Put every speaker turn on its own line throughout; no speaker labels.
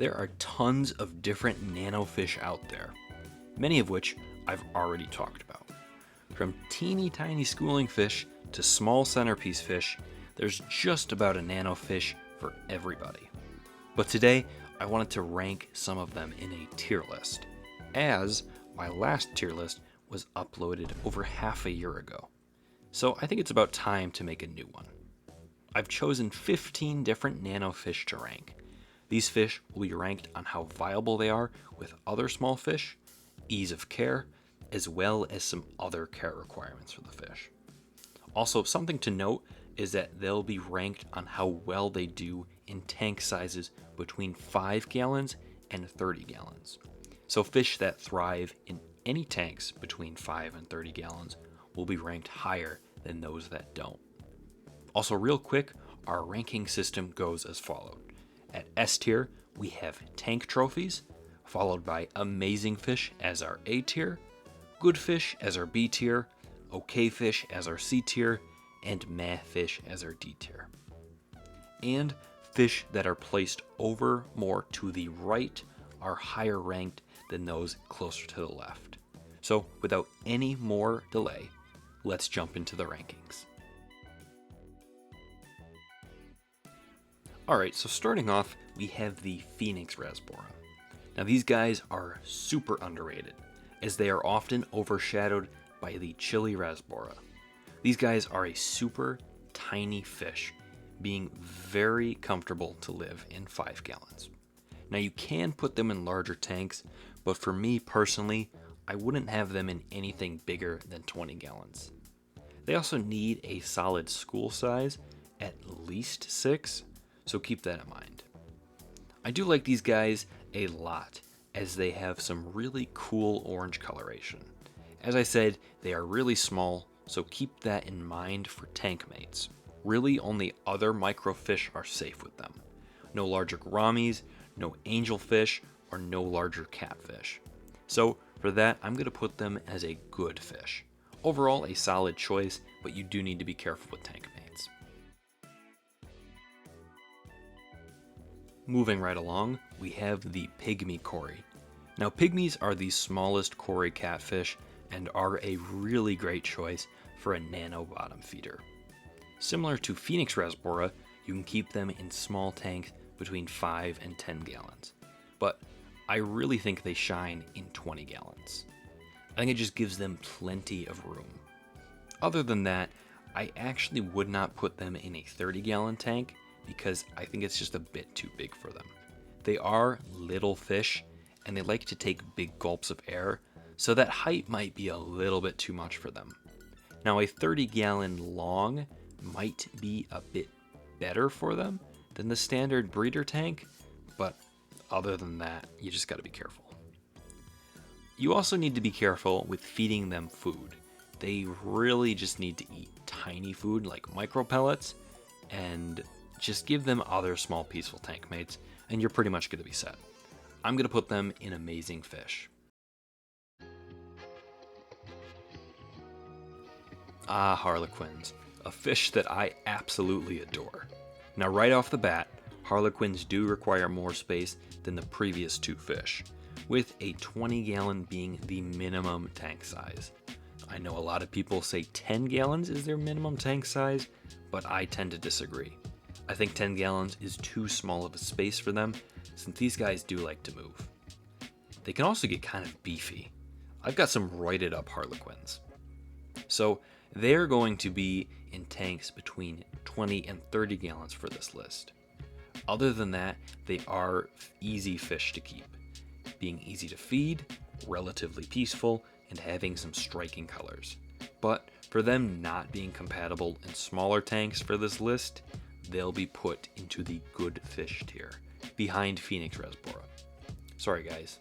There are tons of different nano fish out there, many of which I've already talked about. From teeny tiny schooling fish to small centerpiece fish, there's just about a nano fish for everybody. But today, I wanted to rank some of them in a tier list, as my last tier list was uploaded over half a year ago. So I think it's about time to make a new one. I've chosen 15 different nano fish to rank. These fish will be ranked on how viable they are with other small fish, ease of care, as well as some other care requirements for the fish. Also, something to note is that they'll be ranked on how well they do in tank sizes between 5 gallons and 30 gallons. So fish that thrive in any tanks between 5 and 30 gallons will be ranked higher than those that don't. Also, real quick, our ranking system goes as followed. At S tier, we have tank trophies, followed by amazing fish as our A tier, good fish as our B tier, okay fish as our C tier, and meh fish as our D tier. And fish that are placed over more to the right are higher ranked than those closer to the left. So without any more delay, let's jump into the rankings. Alright, so starting off, we have the Pheonix Rasbora. Now these guys are super underrated, as they are often overshadowed by the chili Rasbora. These guys are a super tiny fish, being very comfortable to live in 5 gallons. Now you can put them in larger tanks, but for me personally, I wouldn't have them in anything bigger than 20 gallons. They also need a solid school size, at least 6, so keep that in mind. I do like these guys a lot, as they have some really cool orange coloration. As I said, they are really small, so keep that in mind for tank mates. Really, only other microfish are safe with them. No larger gouramis, no angelfish, or no larger catfish. So for that, I'm going to put them as a good fish. Overall, a solid choice, but you do need to be careful with tank mates. Moving right along, we have the Pygmy Cory. Now pygmies are the smallest Cory catfish and are a really great choice for a nano bottom feeder. Similar to Pheonix Rasbora, you can keep them in small tanks between 5 and 10 gallons, but I really think they shine in 20 gallons. I think it just gives them plenty of room. Other than that, I actually would not put them in a 30-gallon tank because I think it's just a bit too big for them. They are little fish, and they like to take big gulps of air, so that height might be a little bit too much for them. Now a 30-gallon long might be a bit better for them than the standard breeder tank, but other than that, you just gotta be careful. You also need to be careful with feeding them food. They really just need to eat tiny food like micro pellets, and just give them other small peaceful tank mates, and you're pretty much gonna be set. I'm gonna put them in amazing fish. Ah, Harlequins, a fish that I absolutely adore. Now right off the bat, Harlequins do require more space than the previous two fish, with a 20-gallon being the minimum tank size. I know a lot of people say 10 gallons is their minimum tank size, but I tend to disagree. I think 10 gallons is too small of a space for them, since these guys do like to move. They can also get kind of beefy. I've got some roided up Harlequins. So they're going to be in tanks between 20 and 30 gallons for this list. Other than that, they are easy fish to keep, being easy to feed, relatively peaceful, and having some striking colors. But for them not being compatible in smaller tanks for this list, they'll be put into the good fish tier, behind Pheonix Rasbora. Sorry guys.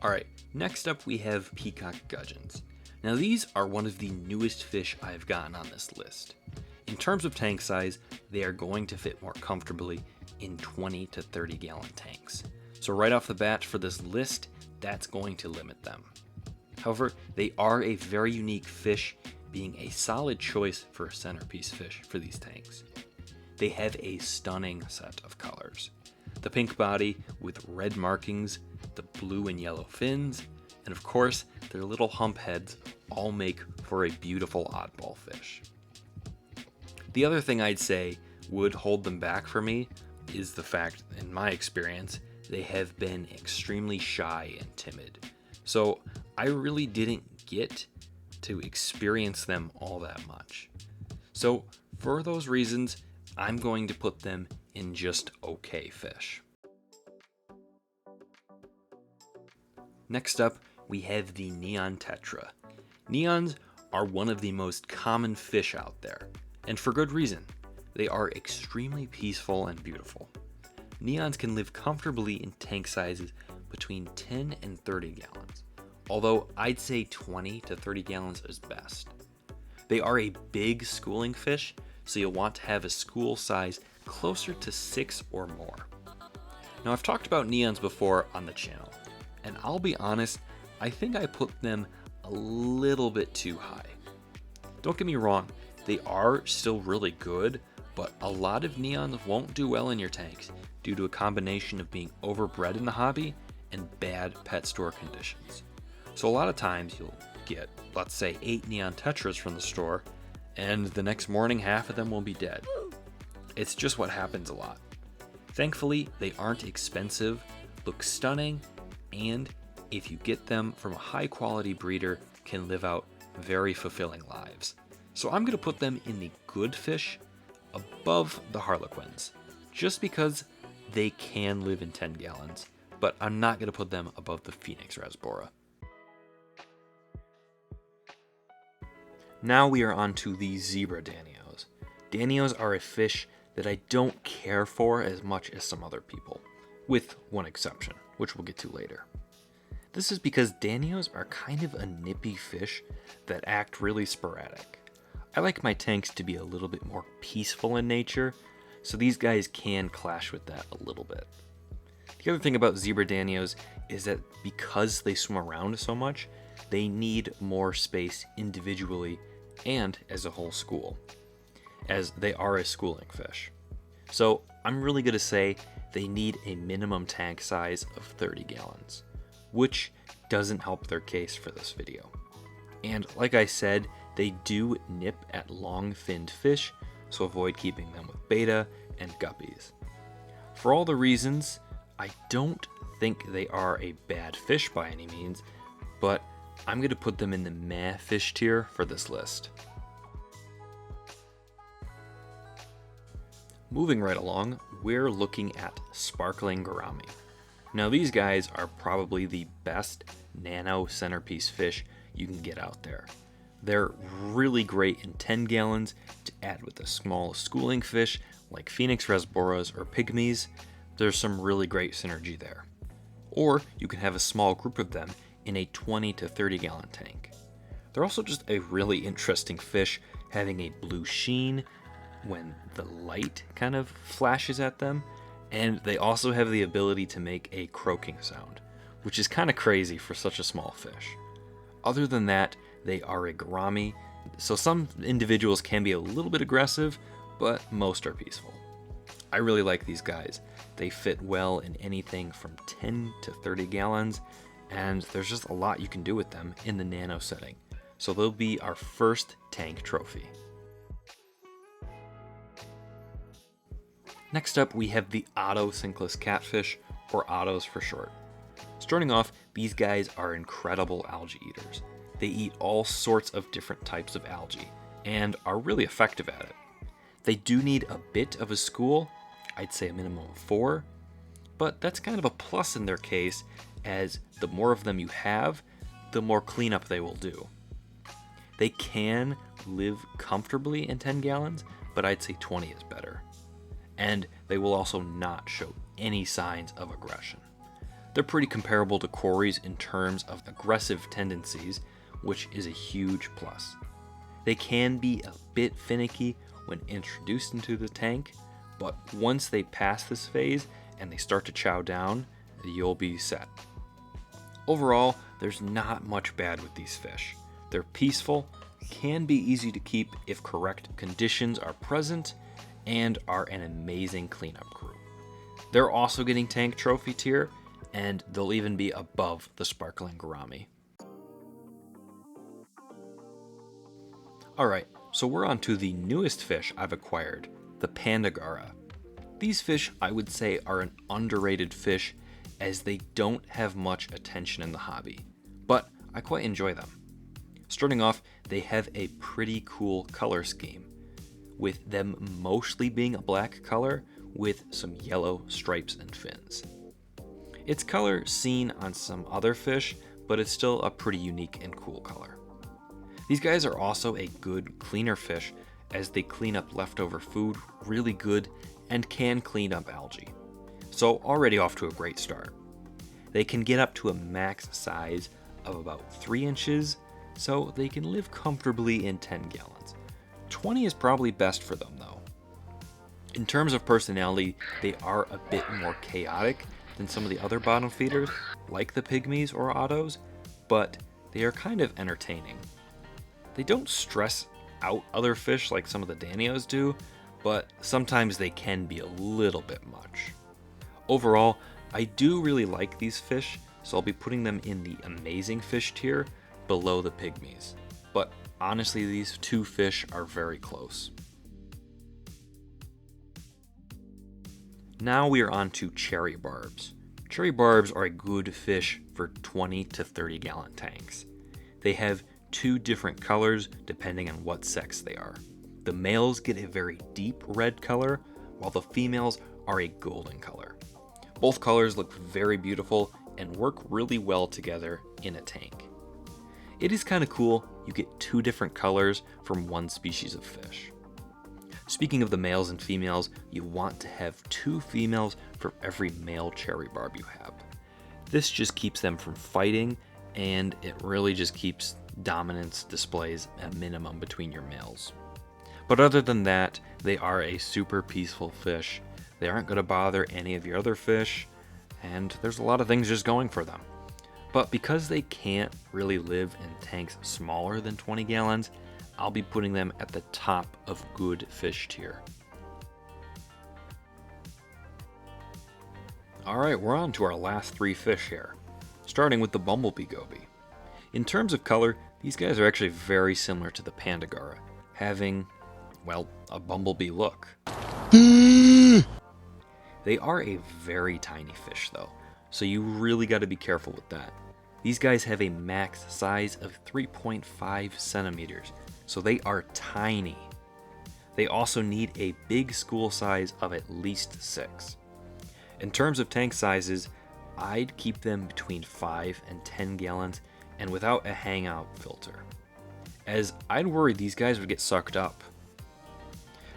Alright, next up we have Peacock Gudgeons. Now these are one of the newest fish I've gotten on this list. In terms of tank size, they are going to fit more comfortably in 20 to 30 gallon tanks. So right off the bat for this list, that's going to limit them. However, they are a very unique fish, being a solid choice for a centerpiece fish for these tanks. they have a stunning set of colors. The pink body with red markings, the blue and yellow fins, and of course, their little hump heads all make for a beautiful oddball fish. The other thing I'd say would hold them back for me is the fact, in my experience, they have been extremely shy and timid. So I really didn't get to experience them all that much. So for those reasons, I'm going to put them in just okay fish. Next up, we have the neon tetra. Neons are one of the most common fish out there, and for good reason. They are extremely peaceful and beautiful. Neons can live comfortably in tank sizes between 10 and 30 gallons, although I'd say 20 to 30 gallons is best. They are a big schooling fish, so you'll want to have a school size closer to 6 or more. Now, I've talked about neons before on the channel, and I'll be honest, I think I put them a little bit too high. Don't get me wrong, they are still really good, but a lot of neons won't do well in your tanks due to a combination of being overbred in the hobby and bad pet store conditions. So a lot of times you'll get, let's say, 8 neon tetras from the store, and the next morning half of them will be dead. It's just what happens a lot. Thankfully, they aren't expensive, look stunning, and if you get them from a high quality breeder, can live out very fulfilling lives. So I'm going to put them in the good fish above the Harlequins, just because they can live in 10 gallons, but I'm not going to put them above the Pheonix Rasbora. Now we are on to the zebra Danios. Danios are a fish that I don't care for as much as some other people, with one exception, which we'll get to later. This is because Danios are kind of a nippy fish that act really sporadic. I like my tanks to be a little bit more peaceful in nature, so these guys can clash with that a little bit. The other thing about zebra Danios is that because they swim around so much, they need more space individually and as a whole school, as they are a schooling fish. So I'm really going to say they need a minimum tank size of 30 gallons, which doesn't help their case for this video. And like I said, they do nip at long-finned fish, so avoid keeping them with betta and guppies. For all the reasons, I don't think they are a bad fish by any means, but I'm going to put them in the meh fish tier for this list. Moving right along, we're looking at sparkling Gourami. Now these guys are probably the best nano centerpiece fish you can get out there. They're really great in 10 gallons to add with a small schooling fish like Pheonix Rasboras or Pygmies. There's some really great synergy there. Or you can have a small group of them in a 20 to 30 gallon tank. They're also just a really interesting fish, having a blue sheen when the light kind of flashes at them, and they also have the ability to make a croaking sound, which is kind of crazy for such a small fish. Other than that, they are a Gourami, so some individuals can be a little bit aggressive, but most are peaceful. I really like these guys. They fit well in anything from 10 to 30 gallons, and there's just a lot you can do with them in the nano setting. So they'll be our first tank trophy. Next up, we have the Ottos sinkless catfish, or Ottos for short. Starting off, these guys are incredible algae eaters. They eat all sorts of different types of algae, and are really effective at it. They do need a bit of a school, I'd say a minimum of 4, but that's kind of a plus in their case, as the more of them you have, the more cleanup they will do. They can live comfortably in 10 gallons, but I'd say 20 is better. And they will also not show any signs of aggression. They're pretty comparable to Cories in terms of aggressive tendencies, which is a huge plus. They can be a bit finicky when introduced into the tank, but once they pass this phase and they start to chow down, you'll be set. Overall, there's not much bad with these fish. They're peaceful, can be easy to keep if correct conditions are present, and are an amazing cleanup crew. They're also getting tank trophy tier, and they'll even be above the sparkling Gourami. Alright, so we're on to the newest fish I've acquired, the Panda Garra. These fish, I would say, are an underrated fish as they don't have much attention in the hobby, but I quite enjoy them. Starting off, they have a pretty cool color scheme, with them mostly being a black color with some yellow stripes and fins. It's color seen on some other fish, but it's still a pretty unique and cool color. These guys are also a good cleaner fish as they clean up leftover food really good and can clean up algae. So already off to a great start. They can get up to a max size of about 3 inches, so they can live comfortably in 10 gallons. 20 is probably best for them though. In terms of personality, they are a bit more chaotic than some of the other bottom feeders, like the Pygmies or Ottos, but they are kind of entertaining. They don't stress out other fish like some of the Danios do, but sometimes they can be a little bit much. Overall, I do really like these fish, so I'll be putting them in the amazing fish tier below the Pygmies. But honestly, these two fish are very close. Now we are on to cherry barbs. Cherry barbs are a good fish for 20 to 30 gallon tanks. They have 2 different colors depending on what sex they are. The males get a very deep red color, while the females are a golden color. Both colors look very beautiful and work really well together in a tank. It is kind of cool, you get 2 different colors from one species of fish. Speaking of the males and females, you want to have 2 females for every male cherry barb you have. This just keeps them from fighting, and it really just keeps dominance displays at minimum between your males. But other than that, they are a super peaceful fish. They aren't going to bother any of your other fish, and there's a lot of things just going for them. But because they can't really live in tanks smaller than 20 gallons, I'll be putting them at the top of good fish tier. Alright, we're on to our last 3 fish here, starting with the Bumblebee Goby. In terms of color, these guys are actually very similar to the Panda Garra, having, well, a bumblebee look. They are a very tiny fish though, so you really got to be careful with that. These guys have a max size of 3.5 centimeters, so they are tiny. They also need a big school size of at least 6. In terms of tank sizes, I'd keep them between 5 and 10 gallons and without a hangout filter, as I'd worry these guys would get sucked up.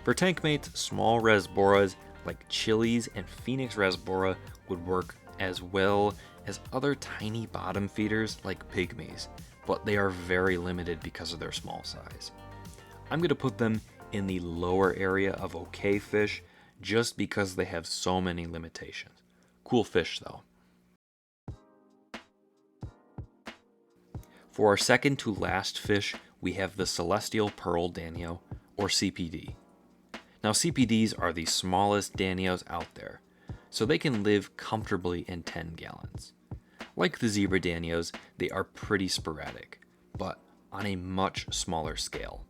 For tank mates, small Rasboras like Chili's and Pheonix Rasbora would work as well as other tiny bottom feeders like Pygmies, but they are very limited because of their small size. I'm going to put them in the lower area of okay fish just because they have so many limitations. Cool fish though. For our second to last fish, we have the Celestial Pearl Danio, or CPD. Now CPDs are the smallest Danios out there, so they can live comfortably in 10 gallons. Like the zebra Danios, they are pretty sporadic, but on a much smaller scale.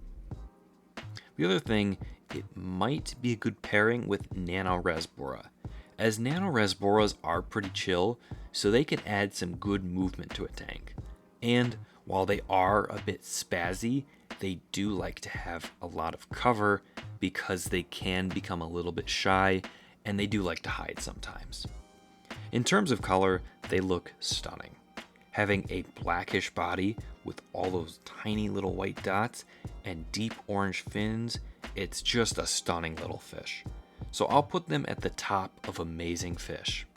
The other thing, it might be a good pairing with Nano Rasbora, as Nano Rasboras are pretty chill, so they can add some good movement to a tank. And while they are a bit spazzy, they do like to have a lot of cover because they can become a little bit shy and they do like to hide sometimes. In terms of color, they look stunning. Having a blackish body with all those tiny little white dots and deep orange fins, it's just a stunning little fish. So I'll put them at the top of amazing fish.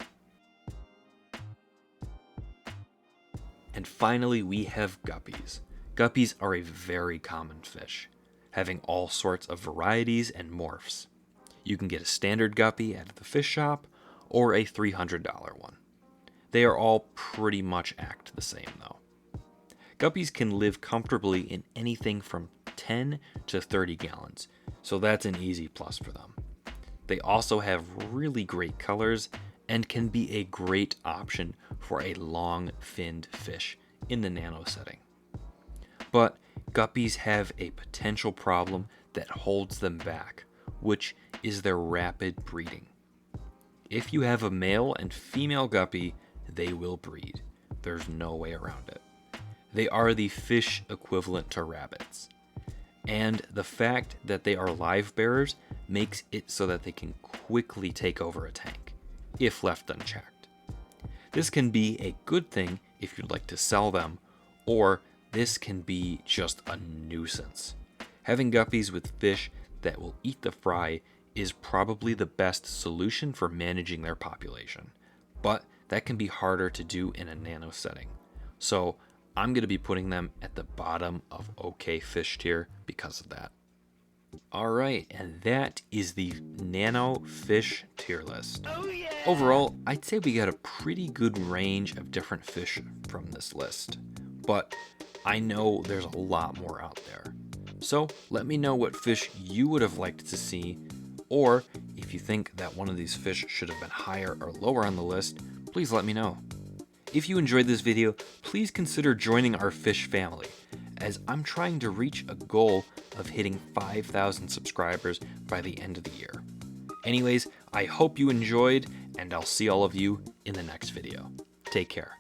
And finally, we have guppies. Guppies are a very common fish, having all sorts of varieties and morphs. You can get a standard guppy at the fish shop or a $300 one. They are all pretty much act the same though. Guppies can live comfortably in anything from 10 to 30 gallons, so that's an easy plus for them. They also have really great colors and can be a great option for a long-finned fish in the nano setting. But guppies have a potential problem that holds them back, which is their rapid breeding. If you have a male and female guppy, they will breed. There's no way around it. They are the fish equivalent to rabbits. And the fact that they are live bearers makes it so that they can quickly take over a tank, if left unchecked. This can be a good thing if you'd like to sell them, or this can be just a nuisance. Having guppies with fish that will eat the fry is probably the best solution for managing their population, but that can be harder to do in a nano setting. So I'm going to be putting them at the bottom of okay fish tier because of that. Alright, and that is the nano fish tier list. Oh, yeah. Overall, I'd say we got a pretty good range of different fish from this list, but I know there's a lot more out there. So let me know what fish you would have liked to see, or if you think that one of these fish should have been higher or lower on the list, please let me know. If you enjoyed this video, please consider joining our fish family, as I'm trying to reach a goal of hitting 5,000 subscribers by the end of the year. Anyways, I hope you enjoyed, and I'll see all of you in the next video. Take care.